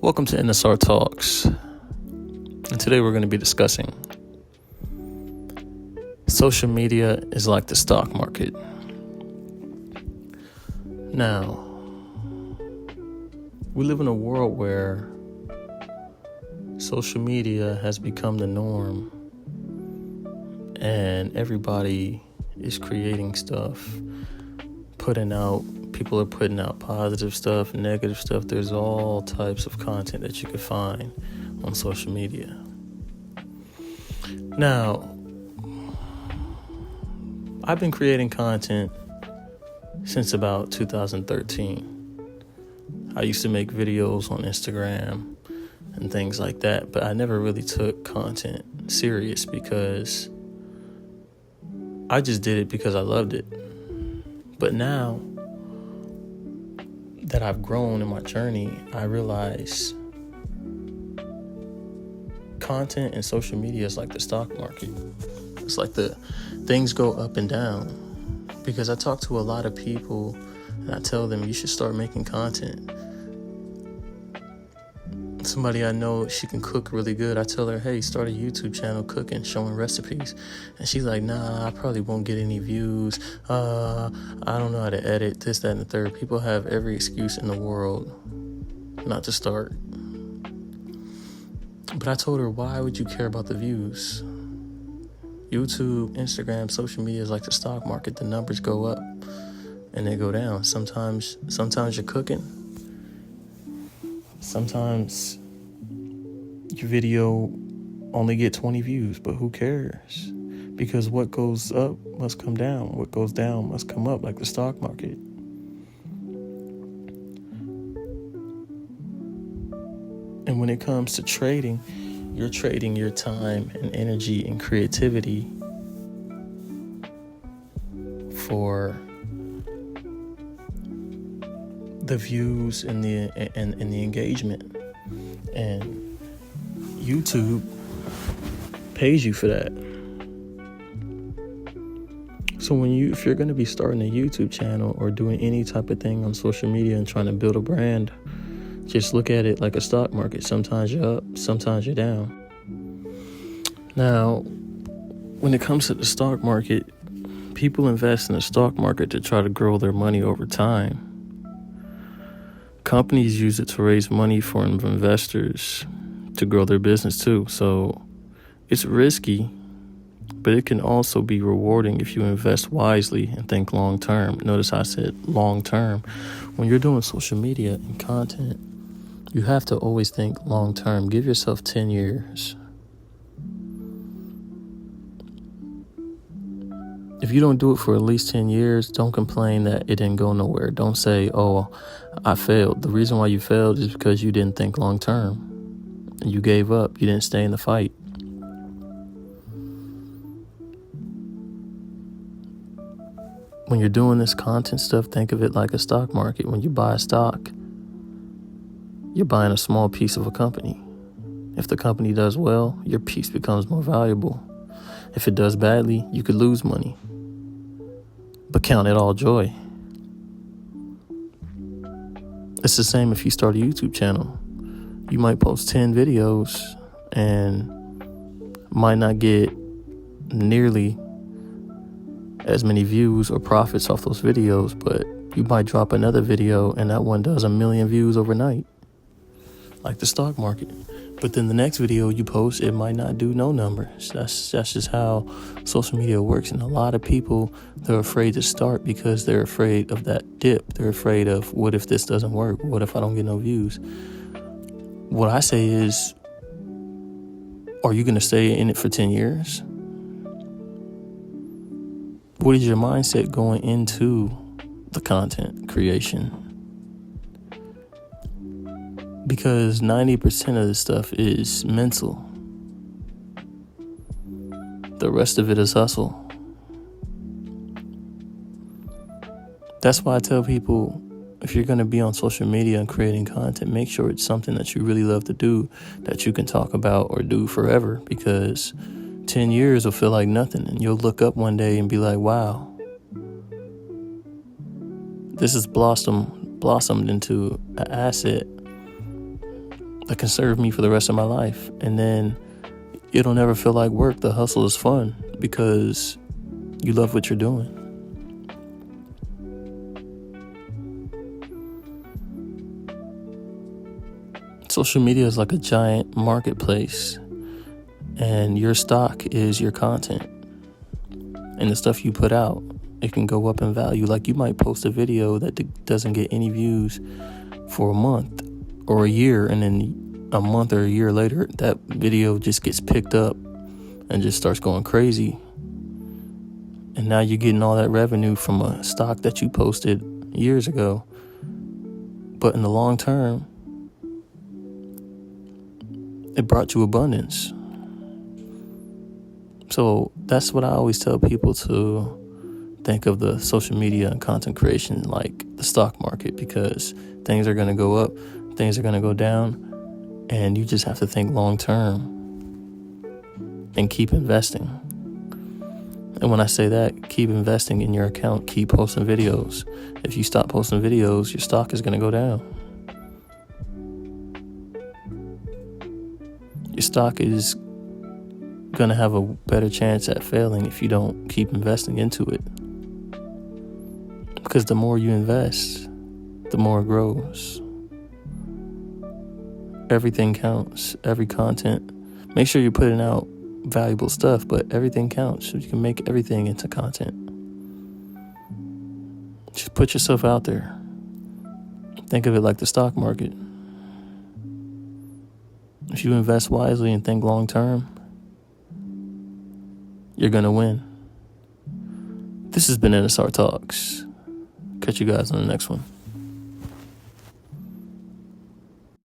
Welcome to NSR Talks, and today we're going to be discussing social media is like the stock market. Now, we live in a world where social media has become the norm, and everybody is creating stuff, people are putting out positive stuff, negative stuff. There's all types of content that you can find on social media. Now, I've been creating content since about 2013. I used to make videos on Instagram and things like that, but I never really took content serious because I just did it because I loved it. But now that I've grown in my journey, I realize content and social media is like the stock market. It's like the things go up and down, because I talk to a lot of people and I tell them you should start making content. Somebody I know, she can cook really good. I tell her, hey, start a YouTube channel cooking, showing recipes. And she's like, nah, I probably won't get any views. I don't know how to edit, this, that, and the third. People have every excuse in the world not to start. But I told her, why would you care about the views? YouTube, Instagram, social media is like the stock market. The numbers go up and they go down. Sometimes you're cooking. Sometimes your video only get 20 views, but who cares? Because what goes up must come down. What goes down must come up, like the stock market. And when it comes to trading, you're trading your time and energy and creativity for the views and the engagement, and YouTube pays you for that. So if you're going to be starting a YouTube channel or doing any type of thing on social media and trying to build a brand, just look at it like a stock market. Sometimes you're up, sometimes you're down. Now, when it comes to the stock market, people invest in the stock market to try to grow their money over time. Companies use it to raise money for investors to grow their business too. So it's risky, but it can also be rewarding if you invest wisely and think long term. Notice I said long term. When you're doing social media and content, you have to always think long term. Give yourself 10 years. If you don't do it for at least 10 years, don't complain that it didn't go nowhere. Don't say, oh, I failed. The reason why you failed is because you didn't think long term. And you gave up. You didn't stay in the fight. When you're doing this content stuff, think of it like a stock market. When you buy a stock, you're buying a small piece of a company. If the company does well, your piece becomes more valuable. If it does badly, you could lose money. But count it all joy. It's the same if you start a YouTube channel. You might post 10 videos and might not get nearly as many views or profits off those videos, but you might drop another video and that one does 1 million views overnight, like the stock market. But then the next video you post, it might not do no numbers. That's just how social media works. And a lot of people, they're afraid to start because they're afraid of that dip. They're afraid of, what if this doesn't work? What if I don't get no views? What I say is, are you going to stay in it for 10 years? What is your mindset going into the content creation? Because 90% of this stuff is mental. The rest of it is hustle. That's why I tell people, if you're going to be on social media and creating content, make sure it's something that you really love to do, that you can talk about or do forever, because 10 years will feel like nothing. And you'll look up one day and be like, wow, this has blossomed into an asset that can serve me for the rest of my life. And then it'll never feel like work. The hustle is fun because you love what you're doing. Social media is like a giant marketplace, and your stock is your content and the stuff you put out. It can go up in value. Like, you might post a video that doesn't get any views for a month or a year, and then a month or a year later, that video just gets picked up and just starts going crazy. And now you're getting all that revenue from a stock that you posted years ago. But in the long term, it brought you abundance. So that's what I always tell people, to think of the social media and content creation like the stock market, because things are going to go up, things are going to go down, and you just have to think long term and keep investing. And when I say that, keep investing in your account, keep posting videos. If you stop posting videos, your stock is going to go down. Your stock is going to have a better chance at failing if you don't keep investing into it. Because the more you invest, the more it grows. Everything counts. Every content. Make sure you're putting out valuable stuff, but everything counts. So you can make everything into content. Just put yourself out there. Think of it like the stock market. If you invest wisely and think long term, you're going to win. This has been NSR Talks. Catch you guys on the next one.